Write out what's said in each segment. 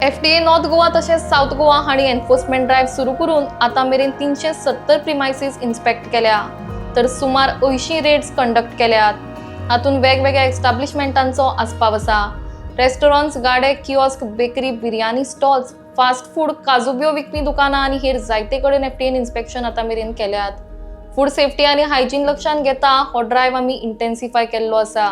FDA north Goa तसेच south Goa हांणी enforcement drive सुरू करून आता मेरेन 370 प्रिमायसीस इन्स्पेक्ट केल्या तर सुमार 80 रेड्स कंडक्ट केल्यात. हातून वेगवेगळ्या एस्टॅब्लिशमेंटांचो आस्पाव आसा. रेस्टॉरंट्स, गाडे, kiosk, bakery, biryani stalls, fast food, काजू बियो विकपी दुकानां आनी हेर जायते कडेन एफडीएन इन्स्पेक्शन आता मेरेन केल्यात. फूड सेफ्टी आनी हायजीन लक्षात घेता हो ड्रायव्ह आमी इंटेन्सिफाय केल्लो आसा.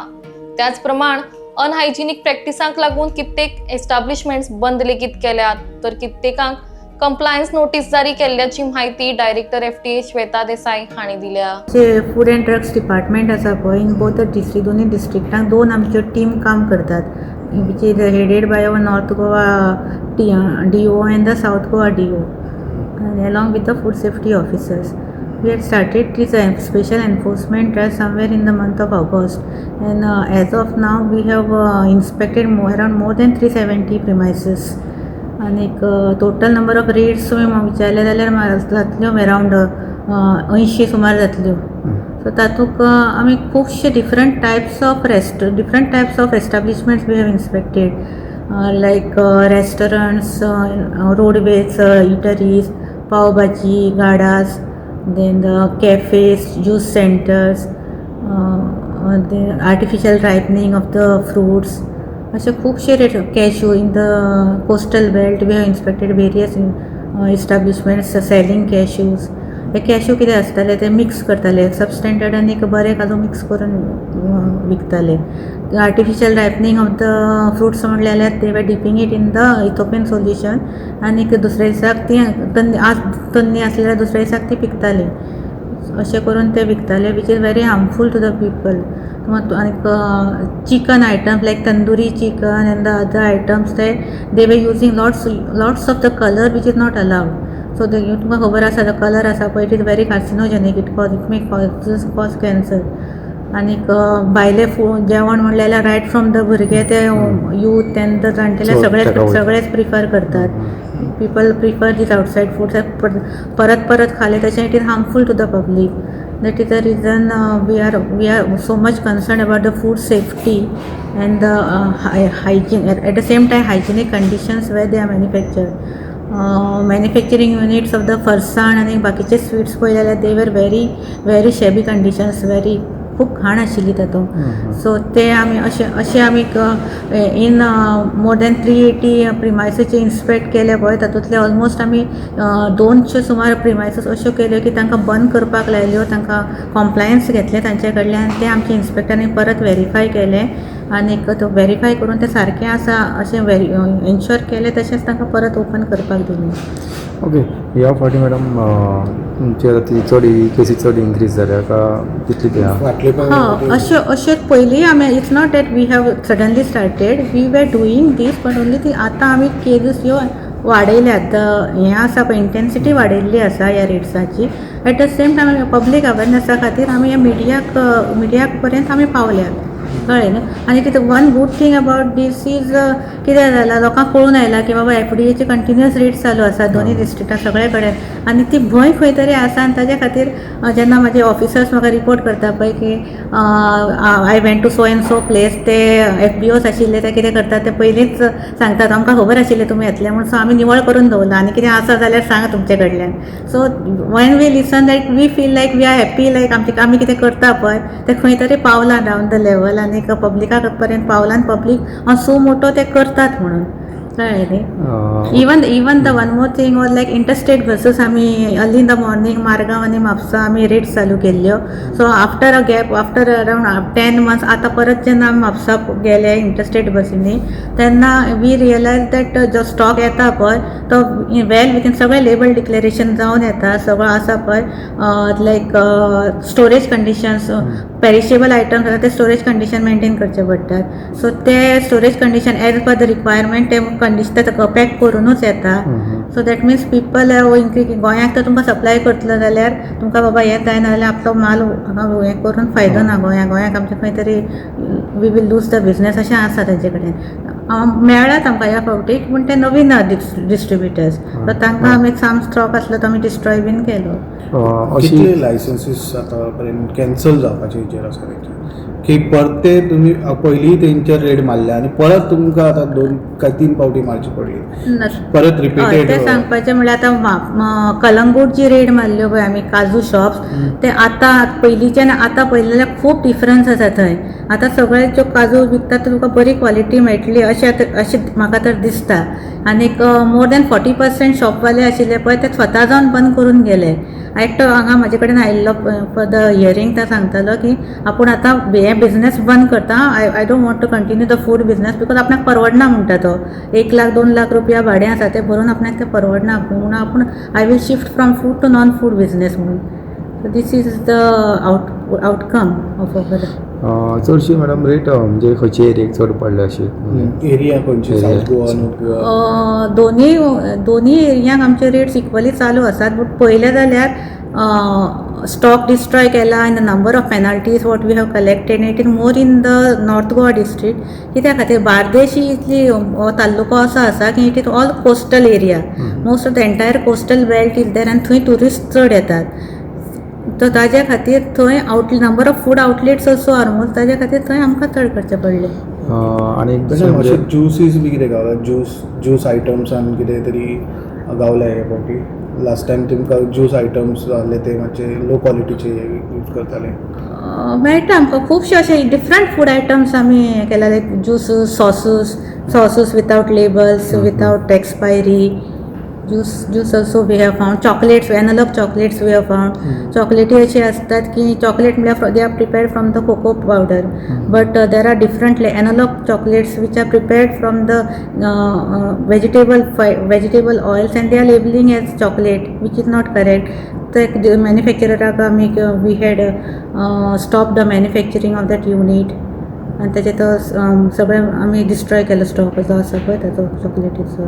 त्याच प्रमाण अनहायजिनीक प्रॅक्टिसांक लागून कित्येक एस्टॅब्लिशमेंट्स बंद लेगीत केल्यात तर कित्येकांक कंप्लायन्स नोटीस जारी केल्ल्याची माहिती डायरेक्टर FDA श्वेता देसाई हांणी दिल्या. जे फूड अँड ड्रग्स डिपार्टमेंट आसा पळय इन बोथ डिस्ट्रिक्ट दोनूय डिस्ट्रिक्टांक दोन आमच्यो टीम काम करतात which is headed by our North Goa DO and the South Goa DO and along with the food safety officers. We had started this special enforcement drive somewhere in the month of August and as of now we have inspected around more than 370 premises आणि total number of raids तुमी विचारले जाल्यार जातल्यो around 80 सुमार जातल्यो. So तातूंत आमी खुबशे different types of establishments we have inspected like restaurants, roadways, eateries, pav bhaji, गाडास, then the cafes, juice centers, the artificial ripening of the fruits. अशे खूबशे cashew in the coastal belt we have inspected various establishments selling cashews. हे cashew कितें आसताले ते mix करताले substandard आनी बरें घालून मिक्स करून विकताले. Artificial ripening of the fruits म्हणले जाल्यार ते वर dipping it in the ethephon solution आनी दुसऱ्या दिसाक ती तन्नी आसल्यार दुसऱ्या दिसाक ती पिकताले. अशें करून ते विकताले which is very harmful to the people. आनी chicken items like tandoori chicken and the other items they were using lots of the colour which is not allowed. So तुमकां खबर आसा द कलर आसा पळय it is very carcinogenic, it may cause cancer. आनीक भायले जेवण म्हणलें जाल्यार रायट फ्रॉम द भुरगे ते यूथ तेन्ना तर जाणटेले सगळेच प्रिफर करतात. People prefer this outside foods परत खाले तशें it is harmful to the public. That is the reason we are so much concerned about the food safety and the hygiene at the same time hygienic conditions where they are manufactured. Manufacturing units of the farsan and बाकीचे sweets पळयले जाल्यार they were very shabby conditions, very खूब घाण आशिल्ली तातूंत. So ते आमी अशें आमी in more than 380 premises inspect केले पळय तातूंतले ऑलमोस्ट आमी 200 सुमार प्रिमायसीस अश्यो केल्यो की तांकां बंद करपाक लायल्यो, तांकां कॉम्प्लायन्स घेतले तांचे कडल्यान ते आमच्या इन्स्पेक्टरांनी परत व्हेरीफाय केले आनी तो व्हेरीफाय करून ते सारकें आसा अशें एन्श्योर केले तशेंच तांकां परत ओपन करपाक दिलें. ओके, ह्या फावटी मॅडम तुमची आतां ती चड केसी चड इन्क्रीज जाल्या का तितली ते अश्यो पयलीं आमी it's not that we have suddenly started, we were doing this but only ती आतां आमी केसीस ह्यो वाडयल्यात. हें आसा पळय इंटेन्सिटी वाडयल्ली आसा ह्या रेट्साची. At the same time public अवेरनसा खातीर आमी ह्या मिडियाक पर्यंत आमी पावल्यात कळ्ळें न्हू. आनी कितें one good thing about this is कितें जालां लोकांक कळून आयलां की बाबा FDAचे कंटिन्युअस रेट्स चालू आसा दोनूय डिस्ट्रिक्टां सगळे कडेन आनी ती भंय खंय तरी आसा. आनी ताज्या खातीर जेन्ना म्हाजे ऑफिसर्स म्हाका रिपोर्ट करता पळय की I went to so and so place, ते FBOs आशिल्ले ते कितें करतात ते पयलींच सांगतात आमकां खबर आशिल्लें तुमी येतले म्हणून. सो आमी निवळ करून दवरला आनी कितें आसा जाल्यार सांगा तुमचे कडल्यान. So when we listen that we feel like we are happy like आमी कितें करता पळय ते खंय तरी पावलां डावन द लेवल आनी पब्लिका पर्यंत पावला आनी पब्लीक सो मोठो ते करतात म्हणून कळ्ळें न्ही. Even the one more thing was like interstate buses आमी early in the morning Margao आनी म्हापसा आमी रेट्स चालू केल्ल्यो. So after a gap after around 10 months आतां परत जेन्ना आमी म्हापसा गेले इंटरस्टेट बसींनी तेन्ना वी रियलायज दॅट जो स्टॉक येता पळय तो वेल विथीन सगळें लेबल डिक्लेरेशन जावन येता सगळो आसा पळय लायक स्टोरेज कंडिशन्स पेरिशेबल आयटम्स आसा ते स्टोरेज कंडिशन मेंटेन करचे पडटात. सो ते storage condition as per the requirement ते कंडिशन पॅक करूनच येता. सो दॅट मिन्स पीपल गोंयाक तर तुमकां सप्लाय करतलो जाल्यार तुमकां बाबा हें जायना जाल्यार आपलो माल हें करून फायदो ना. गोंयाक आमचे खंय तरी we will lose the business अशें आसा तेजे कडेन. मेळ्ळात आमकां ह्या फावटीक पूण ते नवीन डिस्ट्रिब्युटर्स सो तांकां आमी साम स्टॉक आसलो तो आमी डिस्ट्रॉय बीन केलो. कितले लायसन्सीस आतां पर्यंत कॅन्सल जावपाचे हेचेर आसा की परते तुम्ही पयलीं तेंचे रेड मारले आनी परत तुमकां आतां 2 काय 3 पावटी मारची पडली परत हय, रिपिटेड तें सांगपाचें म्हणल्यार आतां कलंगूट जी रेड मारल्यो पळय आमी काजू शॉप्स ते आतां पयलींच्यान आतां पळयलें जाल्यार खूब डिफरन्स आसा थंय. आतां सगळे ज्यो काजू विकतात ते तुका बरी क्वॉलिटी मेळटली अशें म्हाका तर दिसता. आनीक मोर दॅन 40% शॉपवाले आशिल्ले पळय ते स्वता जावन बंद करून गेले. एकटो हांगा म्हाजे कडेन आयिल्लो फॉर द हियरींग तो सांगतालो की आपूण आतां हे बिझनेस बंद करता, I don't want to continue the food business because आपणाक परवडना म्हणटा तो. 1 लाख 2 लाख रुपया भाडें आसा तें भरून आपणाक तें परवडना म्हणून आपूण I will shift from food to non food business म्हणून. So this is the outcome of our. चडशी मॅडम रेट म्हणजे खंयचे एरियेक चड पडले अशी एरिया खंयची सावथ गोवा नॉर्थ गोवा दोनी एरियांक आमचे रेट्स इक्वली चालू आसात. बट पळयलें जाल्यार स्टॉक डिस्ट्रॉय केला in the number of penalties what we have collected it is more in the north Goa district. कित्या खातीर बार्देश ही इतली तालुको असो आसा की it is all coastal area. Most of the entire coastal belt is there आनी थंय ट्युरिस्ट चड येतात. तर ताज्या खातीर थंय number of food outlets also are more. ताज्या खातीर थंय आमकां चड करचें पडलें. आणि तशें अशे ज्यूसीस बी कितें गावला ज्यूस आयटम्सान कितें तरी गावले हे फावटी लास्ट टायम तुमकां ज्यूस आयटम्स जाल्ले ते मातशे लो क्वॉलिटीचे यूज करताले मेळटा आमकां खुबशे अशे डिफरंट फूड आयटम्स आमी हें केला like juice sauces without labels without expiry. Juice also we have found. Chocolates, analog chocolates we have found. Chocolate असे असतात की चॉकलेट म्हळ्यार they are prepared from the cocoa powder. But there are different analog chocolates which are prepared from the vegetable oils and they are labeling as chocolate which is not correct. The manufacturer आमी we had stopped the manufacturing of that unit. आणि त्याचे तो सगळें आमी destroy केलो stock जो आसा पळय ताचो चॉकलेटीचो.